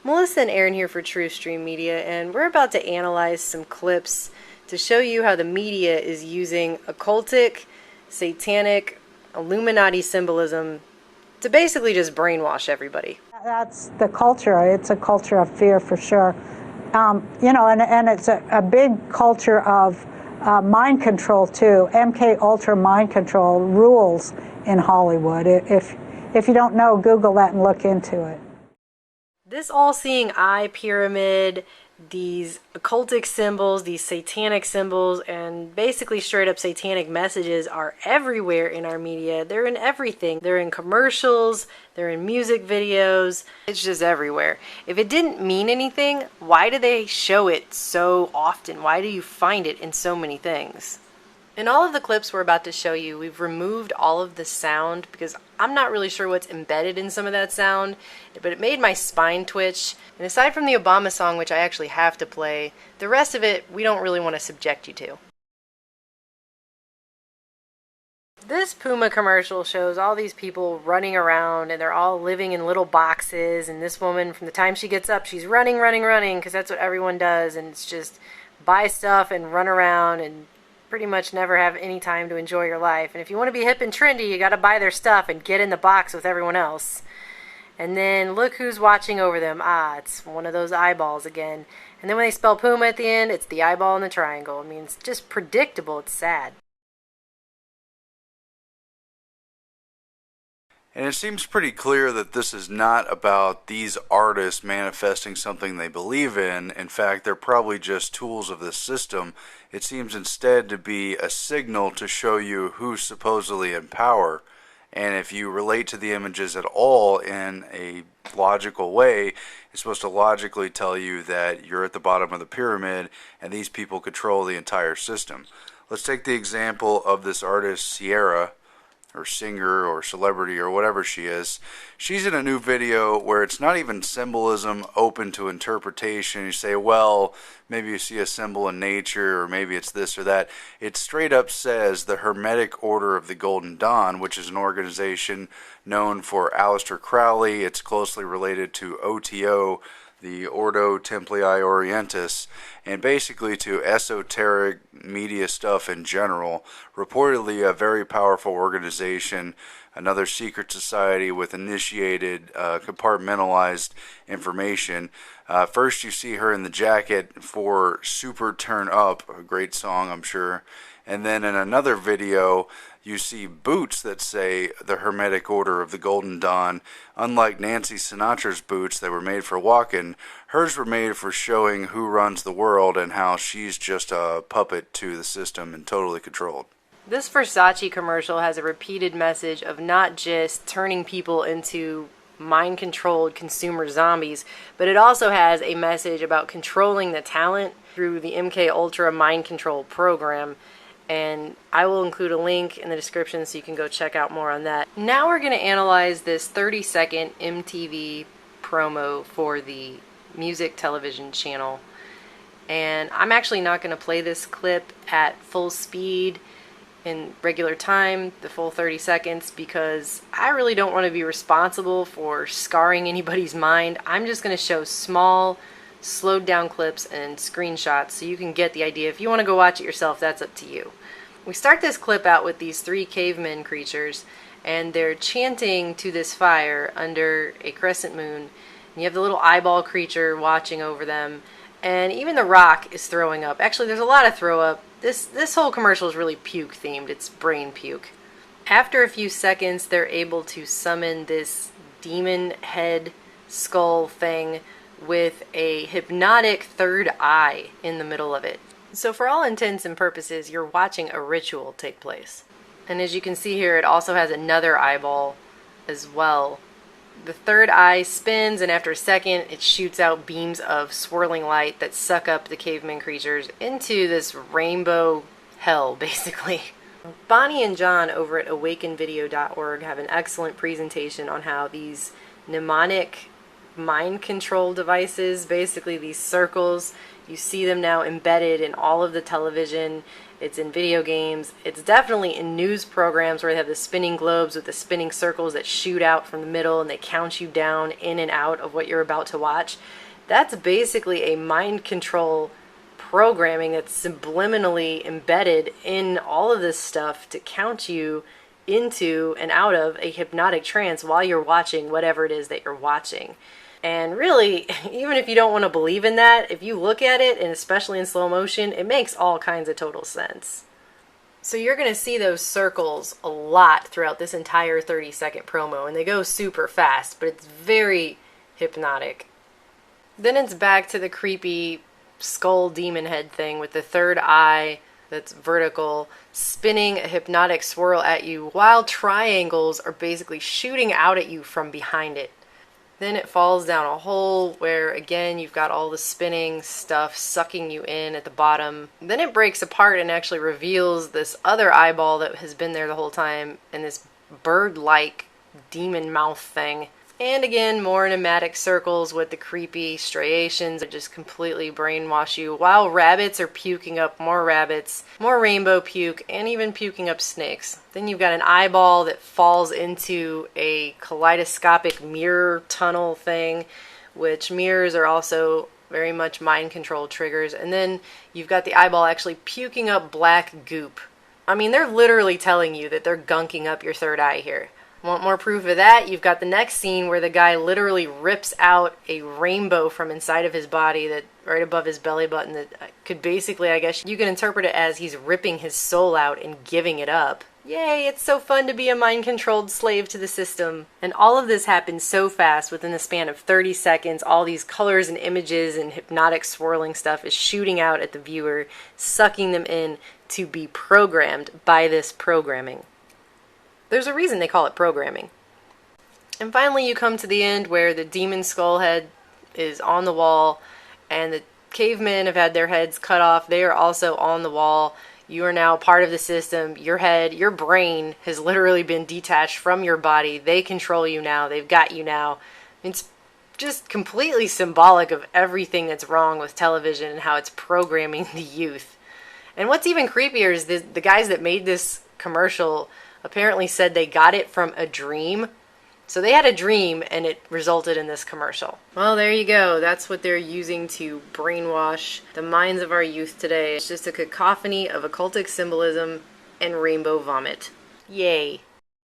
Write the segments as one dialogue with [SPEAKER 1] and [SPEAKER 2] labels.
[SPEAKER 1] Melissa and Aaron here for True Stream Media, and we're about to analyze some clips to show you how the media is using occultic, satanic, Illuminati symbolism to basically just brainwash everybody.
[SPEAKER 2] That's the culture. It's a culture of fear for sure. And it's a big culture of mind control too. MK Ultra mind control rules in Hollywood. If you don't know, Google that and look into it.
[SPEAKER 1] This all-seeing eye pyramid, these occultic symbols, these satanic symbols, and basically straight up satanic messages are everywhere in our media. They're in everything. They're in commercials, they're in music videos. It's just everywhere. If it didn't mean anything, why do they show it so often? Why do you find it in so many things? In all of the clips we're about to show you, we've removed all of the sound because I'm not really sure what's embedded in some of that sound, but it made my spine twitch. And aside from the Obama song, which I actually have to play, the rest of it we don't really want to subject you to. This Puma commercial shows all these people running around, and they're all living in little boxes, and this woman, from the time she gets up, she's running, because that's what everyone does, and it's just buy stuff and run around and pretty much never have any time to enjoy your life. And if you want to be hip and trendy, you got to buy their stuff and get in the box with everyone else. And then look who's watching over them. It's one of those eyeballs again. And then when they spell Puma at the end, it's the eyeball and the triangle. I mean, it's just predictable. It's sad.
[SPEAKER 3] And it seems pretty clear that this is not about these artists manifesting something they believe in. In fact, they're probably just tools of the system. It seems instead to be a signal to show you who's supposedly in power. And if you relate to the images at all in a logical way, it's supposed to logically tell you that you're at the bottom of the pyramid and these people control the entire system. Let's take the example of this artist, Sierra, or singer or celebrity or whatever she is. She's in a new video where it's not even symbolism open to interpretation. You say, well, maybe you see a symbol in nature, or maybe it's this or that. It straight up says the Hermetic Order of the Golden Dawn, which is an organization known for Aleister Crowley. It's closely related to OTO, the Ordo Templii Orientis, and basically to esoteric media stuff in general. Reportedly a very powerful organization, another secret society with initiated, compartmentalized information. First you see her in the jacket for Super Turn Up, a great song I'm sure, and then in another video you see boots that say the Hermetic Order of the Golden Dawn. Unlike Nancy Sinatra's boots that were made for walking, hers were made for showing who runs the world and how she's just a puppet to the system and totally controlled.
[SPEAKER 1] This Versace commercial has a repeated message of not just turning people into mind-controlled consumer zombies, but it also has a message about controlling the talent through the MK Ultra mind control program. And I will include a link in the description so you can go check out more on that. Now we're going to analyze this 30-second MTV promo for the music television channel. And I'm actually not going to play this clip at full speed in regular time, the full 30 seconds, because I really don't want to be responsible for scarring anybody's mind. I'm just going to show small, slowed down clips and screenshots so you can get the idea. If you want to go watch it yourself, that's up to you. We start this clip out with these three cavemen creatures, and they're chanting to this fire under a crescent moon. And you have the little eyeball creature watching over them, and even the Rock is throwing up. Actually, there's a lot of throw up. This whole commercial is really puke themed. It's brain puke. After a few seconds, they're able to summon this demon head skull thing with a hypnotic third eye in the middle of it. So for all intents and purposes, you're watching a ritual take place. And as you can see here, it also has another eyeball as well. The third eye spins, and after a second, it shoots out beams of swirling light that suck up the caveman creatures into this rainbow hell, basically. Bonnie and John over at awakenvideo.org have an excellent presentation on how these mnemonic mind control devices, basically these circles. You see them now embedded in all of the television. It's in video games. It's definitely in news programs where they have the spinning globes with the spinning circles that shoot out from the middle and they count you down in and out of what you're about to watch. That's basically a mind control programming that's subliminally embedded in all of this stuff to count you into and out of a hypnotic trance while you're watching whatever it is that you're watching. And really, even if you don't want to believe in that, if you look at it, and especially in slow motion, it makes all kinds of total sense. So you're going to see those circles a lot throughout this entire 30-second promo, and they go super fast, but it's very hypnotic. Then it's back to the creepy skull demon head thing with the third eye that's vertical, spinning a hypnotic swirl at you while triangles are basically shooting out at you from behind it. Then it falls down a hole where, again, you've got all the spinning stuff sucking you in at the bottom. Then it breaks apart and actually reveals this other eyeball that has been there the whole time and this bird-like demon mouth thing. And again, more pneumatic circles with the creepy striations that just completely brainwash you, while rabbits are puking up more rabbits, more rainbow puke, and even puking up snakes. Then you've got an eyeball that falls into a kaleidoscopic mirror tunnel thing, which mirrors are also very much mind control triggers. And then you've got the eyeball actually puking up black goop. I mean, they're literally telling you that they're gunking up your third eye here. Want more proof of that? You've got the next scene where the guy literally rips out a rainbow from inside of his body, that right above his belly button, that could basically, I guess you can interpret it as he's ripping his soul out and giving it up. Yay, it's so fun to be a mind-controlled slave to the system. And all of this happens so fast within the span of 30 seconds. All these colors and images and hypnotic swirling stuff is shooting out at the viewer, sucking them in to be programmed by this programming. There's a reason they call it programming. And finally you come to the end where the demon skull head is on the wall and the cavemen have had their heads cut off. They are also on the wall. You are now part of the system. Your head, your brain has literally been detached from your body. They control you now. They've got you now. It's just completely symbolic of everything that's wrong with television and how it's programming the youth. And what's even creepier is the guys that made this commercial apparently said they got it from a dream. So they had a dream and it resulted in this commercial. Well, there you go. That's what they're using to brainwash the minds of our youth today. It's just a cacophony of occultic symbolism and rainbow vomit. Yay.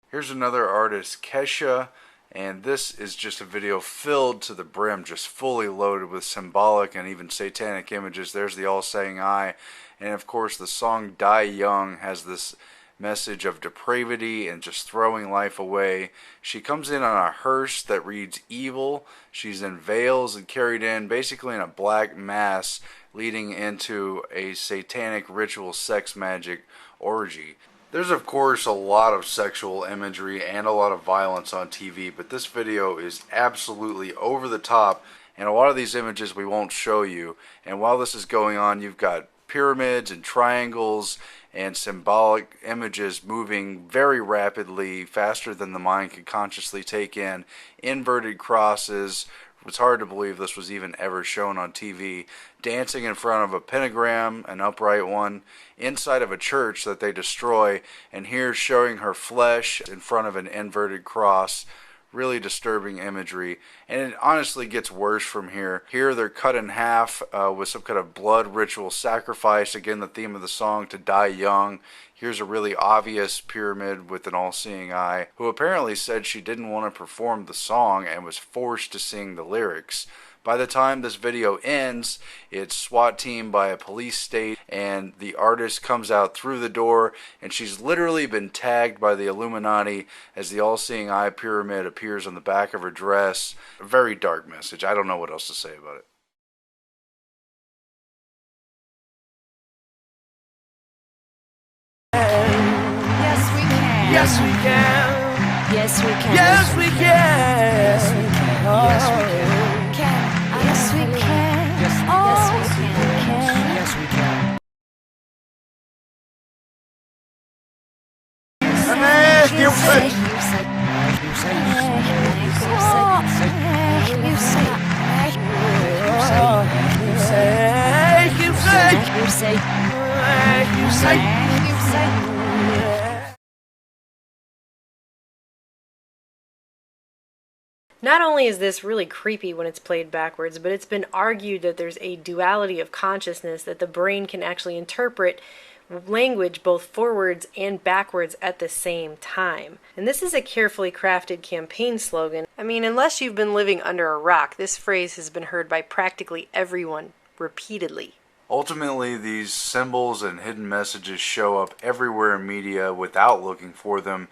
[SPEAKER 3] Here's another artist, Kesha, and this is just a video filled to the brim, just fully loaded with symbolic and even satanic images. There's the all-seeing eye. And of course the song Die Young has this message of depravity and just throwing life away. She comes in on a hearse that reads evil. She's in veils and carried in basically in a black mass, leading into a satanic ritual sex magic orgy. There's of course a lot of sexual imagery and a lot of violence on TV, but this video is absolutely over the top, and a lot of these images we won't show you. And while this is going on, you've got pyramids and triangles and symbolic images moving very rapidly, faster than the mind could consciously take in, inverted crosses. It's hard to believe this was even ever shown on TV, dancing in front of a pentagram, an upright one, inside of a church that they destroy, and here showing her flesh in front of an inverted cross. Really disturbing imagery, and it honestly gets worse from here. Here they're cut in half with some kind of blood ritual sacrifice, again the theme of the song, to die young. Here's a really obvious pyramid with an all-seeing eye, who apparently said she didn't want to perform the song and was forced to sing the lyrics. By the time this video ends, it's SWAT team by a police state, and the artist comes out through the door, and she's literally been tagged by the Illuminati as the all-seeing eye pyramid appears on the back of her dress. A very dark message. I don't know what else to say about it.
[SPEAKER 4] Yes, we can.
[SPEAKER 5] Yes, we can.
[SPEAKER 4] Yes, we can.
[SPEAKER 5] Yes, we can.
[SPEAKER 4] Yes, we can. Yes, we can. Yes, we can.
[SPEAKER 5] Yes, we
[SPEAKER 4] Oh,
[SPEAKER 5] Yes, we can.
[SPEAKER 4] You say.
[SPEAKER 1] Not only is this really creepy when it's played backwards, but it's been argued that there's a duality of consciousness, that the brain can actually interpret language both forwards and backwards at the same time. And this is a carefully crafted campaign slogan. I mean, unless you've been living under a rock, this phrase has been heard by practically everyone repeatedly.
[SPEAKER 3] Ultimately, these symbols and hidden messages show up everywhere in media without looking for them.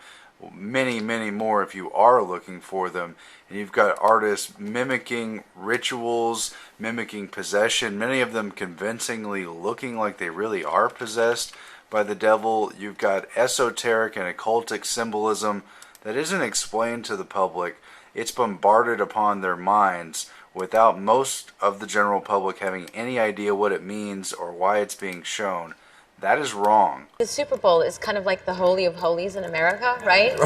[SPEAKER 3] Many, many more if you are looking for them. And you've got artists mimicking rituals, mimicking possession, many of them convincingly looking like they really are possessed by the devil. You've got esoteric and occultic symbolism that isn't explained to the public. It's bombarded upon their minds without most of the general public having any idea what it means or why it's being shown. That is wrong.
[SPEAKER 6] The Super Bowl is kind of like the Holy of Holies in America, right?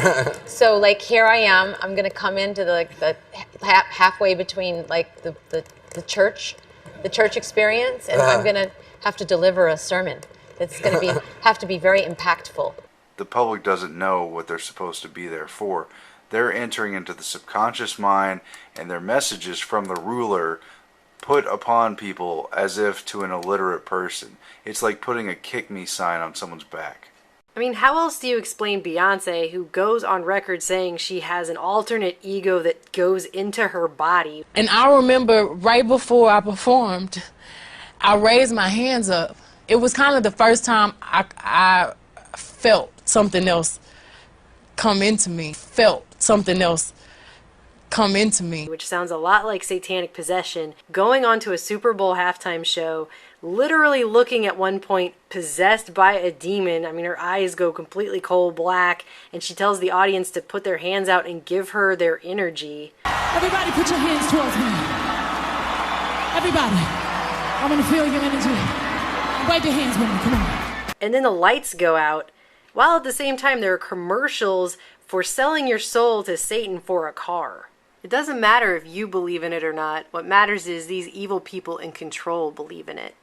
[SPEAKER 6] So like here I am, I'm going to come into the halfway between like the church experience, and I'm going to have to deliver a sermon that's going to have to be very impactful.
[SPEAKER 3] The public doesn't know what they're supposed to be there for. They're entering into the subconscious mind, and their messages from the ruler put upon people as if to an illiterate person. It's like putting a kick me sign on someone's back.
[SPEAKER 1] I mean, how else do you explain Beyonce, who goes on record saying she has an alternate ego that goes into her body?
[SPEAKER 7] And I remember right before I performed, I raised my hands up. It was kind of the first time I felt something else come into me.
[SPEAKER 1] Which sounds a lot like satanic possession. Going onto a Super Bowl halftime show, literally looking at one point possessed by a demon. I mean, her eyes go completely coal black, and she tells the audience to put their hands out and give her their energy.
[SPEAKER 8] Everybody put your hands towards me. Everybody, I want to feel your energy. Wave your hands with me, come on.
[SPEAKER 1] And then the lights go out, while at the same time there are commercials for selling your soul to Satan for a car. It doesn't matter if you believe in it or not. What matters is these evil people in control believe in it.